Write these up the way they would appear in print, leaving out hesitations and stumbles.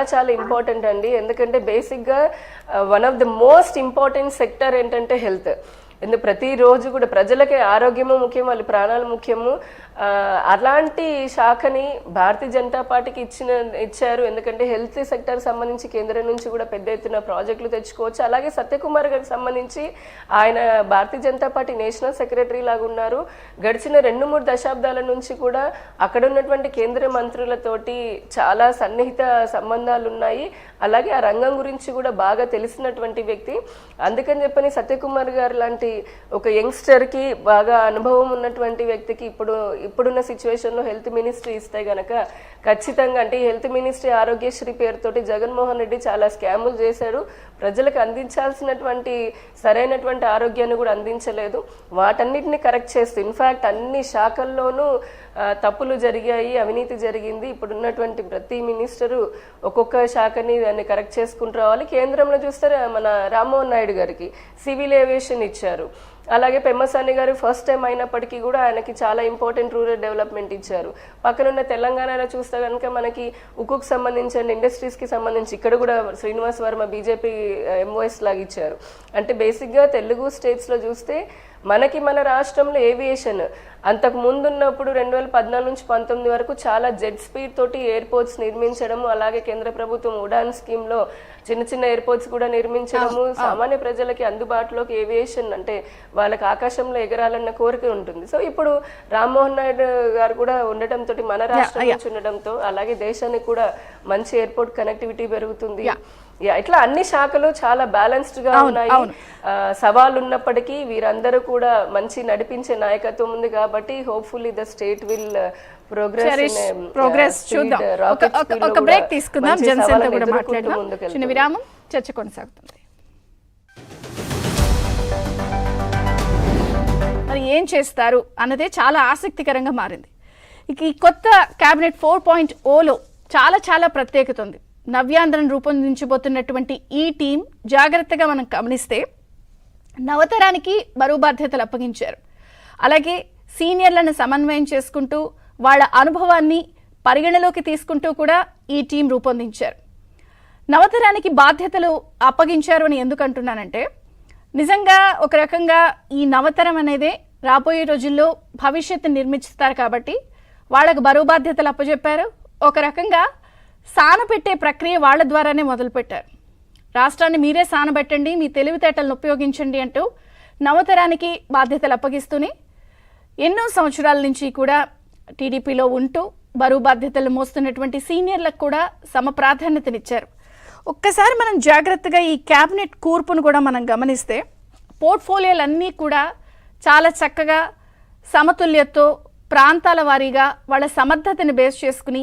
చాలా చాలా ఇంపార్టెంట్ అండి. ఎందుకంటే బేసిక్గా one of the most important sector ఏంటంటే హెల్త్. ఎందుకు ప్రతిరోజు కూడా ప్రజలకి ఆరోగ్యము ముఖ్యం, వాళ్ళ ప్రాణాలు ముఖ్యము. అలాంటి శాఖని భారతీయ జనతా పార్టీకి ఇచ్చారు. ఎందుకంటే హెల్త్ సెక్టర్ సంబంధించి కేంద్రం నుంచి కూడా పెద్ద ఎత్తున ప్రాజెక్టులు తెచ్చుకోవచ్చు. అలాగే సత్యకుమార్ గారికి సంబంధించి ఆయన Bharatiya Janata party national secretary లాగా ఉన్నారు. గడిచిన 2-3 దశాబ్దాల నుంచి కూడా అక్కడ ఉన్నటువంటి కేంద్ర మంత్రులతోటి చాలా సన్నిహిత సంబంధాలు ఉన్నాయి. అలాగే ఆ రంగం గురించి కూడా బాగా తెలిసినటువంటి వ్యక్తి. అందుకని చెప్పని సత్యకుమార్ గారు లాంటి ఒక యంగ్స్టర్ కి బాగా అనుభవం ఉన్నటువంటి వ్యక్తికి ఇప్పుడున్న సిచ్యువేషన్ లో హెల్త్ మినిస్ట్రీ ఇస్తే గనక ఖచ్చితంగా, అంటే హెల్త్ మినిస్ట్రీ ఆరోగ్యశ్రీ పేరుతోటి జగన్మోహన్ రెడ్డి చాలా స్కాములు చేశారు. ప్రజలకు అందించాల్సినటువంటి సరైనటువంటి ఆరోగ్యాన్ని కూడా అందించలేదు. వాటన్నిటిని కరెక్ట్ చేస్తూ ఇన్ఫాక్ట్ అన్ని శాఖల్లోనూ తప్పులు జరిగాయి, అవినీతి జరిగింది. ఇప్పుడున్నటువంటి ప్రతి మినిస్టరు ఒక్కొక్క శాఖని దాన్ని కరెక్ట్ చేసుకుంటూ రావాలి. కేంద్రంలో చూస్తే మన రామ్మోహన్ నాయుడు గారికి సివిల్ ఏవియేషన్ ఇచ్చారు. అలాగే పెమ్మసాని గారు ఫస్ట్ టైం అయినప్పటికీ కూడా ఆయనకి చాలా ఇంపార్టెంట్ రూరల్ డెవలప్మెంట్ ఇచ్చారు. పక్కనున్న తెలంగాణలో చూస్తే కనుక మనకి ఉక్కుకు సంబంధించిన ఇండస్ట్రీస్కి సంబంధించి ఇక్కడ కూడా శ్రీనివాస్ వర్మ బీజేపీ ఎంఓఎస్ లాగా ఇచ్చారు. అంటే బేసిక్గా తెలుగు స్టేట్స్లో చూస్తే మన రాష్ట్రంలో ఏవియేషన్ అంతకు ముందు ఉన్నప్పుడు 2014 నుంచి 19 వరకు చాలా జెట్ స్పీడ్ తోటి ఎయిర్పోర్ట్స్ నిర్మించడము, అలాగే కేంద్ర ప్రభుత్వం ఉడాన్ స్కీమ్ లో చిన్న ఎయిర్పోర్ట్స్ కూడా నిర్మించడము, సామాన్య ప్రజలకి అందుబాటులోకి ఏవియేషన్ అంటే వాళ్ళకి ఆకాశంలో ఎగరాలన్న కోరిక ఉంటుంది. సో ఇప్పుడు రామ్మోహన్ నాయుడు గారు కూడా ఉండటంతో మన రాష్ట్రం నుంచి ఉండటంతో అలాగే దేశానికి కూడా మంచి ఎయిర్పోర్ట్ కనెక్టివిటీ పెరుగుతుంది. ఇట్లా అన్ని శాఖలు చాలా బ్యాలెన్స్డ్ గా ఉన్నాయి. సవాళ్ళు ఉన్నప్పటికీ వీరందరూ కూడా మంచి నడిపించే నాయకత్వం ఉంది కాబట్టి hopefully the state will progress చూద్దాం. ఒక బ్రేక్ తీసుకుందాం, జనసేనతో కూడా మాట్లాడదాం. చిన్న విరామం, చర్చ కొనసాగుతుంది. మరి ఏం చేస్తారు అన్నదే చాలా ఆసక్తికరంగా మారింది. ఇక ఈ కొత్త కేబినెట్ 4.0లో చాలా ప్రత్యేకత ఉంది. నవ్యాంధ్రను రూపొందించబోతున్నటువంటి ఈ టీం జాగ్రత్తగా మనం గమనిస్తే నవతరానికి బరువు బాధ్యతలు అప్పగించారు. అలాగే సీనియర్లను సమన్వయం చేసుకుంటూ వాళ్ళ అనుభవాన్ని పరిగణలోకి తీసుకుంటూ కూడా ఈ టీం రూపొందించారు. నవతరానికి బాధ్యతలు అప్పగించారు అని ఎందుకు అంటున్నానంటే, నిజంగా ఒక రకంగా ఈ నవతరం అనేదే రాబోయే రోజుల్లో భవిష్యత్తు నిర్మిస్తారు కాబట్టి వాళ్ళకు బరువు బాధ్యతలు అప్పచెప్పారు. ఒక రకంగా సానపెట్టే ప్రక్రియ వాళ్ళ ద్వారానే మొదలుపెట్టారు. రాష్ట్రాన్ని మీరే సానబెట్టండి, మీ తెలివితేటలను ఉపయోగించండి అంటూ నవతరానికి బాధ్యతలు అప్పగిస్తూనే ఎన్నో సంవత్సరాల నుంచి కూడా టీడీపీలో ఉంటూ బరువు బాధ్యతలు మోస్తున్నటువంటి సీనియర్లకు కూడా సమ ప్రాధాన్యతనిచ్చారు. ఒక్కసారి మనం జాగ్రత్తగా ఈ క్యాబినెట్ కూర్పును కూడా మనం గమనిస్తే పోర్ట్ఫోలియోలన్నీ కూడా చాలా చక్కగా సమతుల్యతతో ప్రాంతాల వారీగా వాళ్ళ సమర్థతని బేస్ చేసుకుని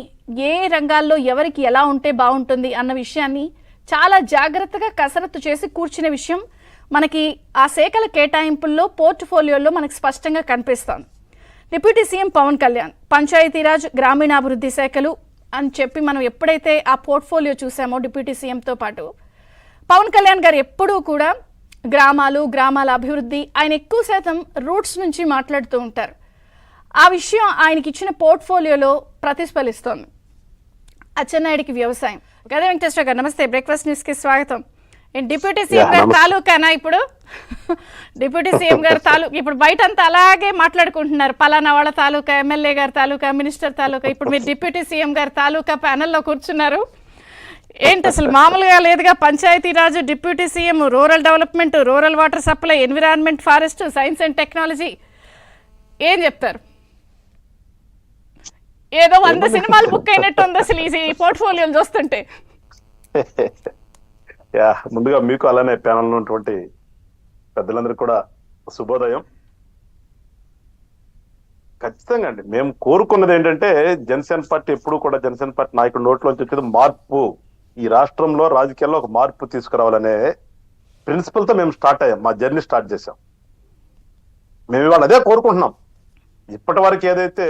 ఏ రంగాల్లో ఎవరికి ఎలా ఉంటే బాగుంటుంది అన్న విషయాన్ని చాలా జాగ్రత్తగా కసరత్తు చేసి కూర్చునే విషయం మనకి ఆ శాఖల కేటాయింపుల్లో పోర్ట్ఫోలియోలో మనకు స్పష్టంగా కనిపిస్తోంది. డిప్యూటీ సీఎం పవన్ కళ్యాణ్ పంచాయతీరాజ్ గ్రామీణాభివృద్ధి శాఖలు అని చెప్పి మనం ఎప్పుడైతే ఆ పోర్ట్ఫోలియో చూసామో డిప్యూటీ సీఎంతో పాటు పవన్ కళ్యాణ్ గారు ఎప్పుడూ కూడా గ్రామాల అభివృద్ధి, ఆయన ఎక్కువ శాతం రూట్స్ నుంచి మాట్లాడుతూ ఉంటారు. ఆ విషయం ఆయనకి ఇచ్చిన పోర్ట్ఫోలియోలో ప్రతిఫలిస్తోంది. అచ్చెన్నాయుడికి వ్యవసాయం. గదే వెంకటేశ్వర గారు నమస్తే, బ్రేక్ఫాస్ట్ న్యూస్ కి స్వాగతం. డిప్యూటీ సీఎం గారు తాలూకానా ఇప్పుడు? డిప్యూటీ సీఎం గారు ఇప్పుడు బయట అంతా అలాగే మాట్లాడుకుంటున్నారు, పలానా వాళ్ళ తాలూకా, ఎమ్మెల్యే గారి తాలూకా, మినిస్టర్ తాలూకా. ఇప్పుడు మీరు డిప్యూటీ సీఎం గారి తాలూకా ప్యానెల్లో కూర్చున్నారు. ఏంటి అసలు మామూలుగా లేదుగా. Panchayati Raj deputy CM, rural development, rural water supply, environment, forest, science and technology, ఏం చెప్తారు? ఏదో 100 సినిమాలు బుక్ అయినట్టు ఉంది అసలు ఈ పోర్ట్ఫోలియోలు చూస్తుంటే. ముందుగా మీకు అలానే ప్యానల్ ఉన్నటువంటి పెద్దలందరికీ కూడా శుభోదయం. ఖచ్చితంగా అండి, మేము కోరుకున్నది ఏంటంటే జనసేన పార్టీ ఎప్పుడు కూడా జనసేన పార్టీ నాయకుడు నోట్లోంచి వచ్చేది మార్పు. ఈ రాష్ట్రంలో రాజకీయాల్లో ఒక మార్పు తీసుకురావాలనే ప్రిన్సిపల్ తో మేము స్టార్ట్ అయ్యాం, మా జర్నీ స్టార్ట్ చేసాం. మేము ఇవాళ అదే కోరుకుంటున్నాం. ఇప్పటి వరకు ఏదైతే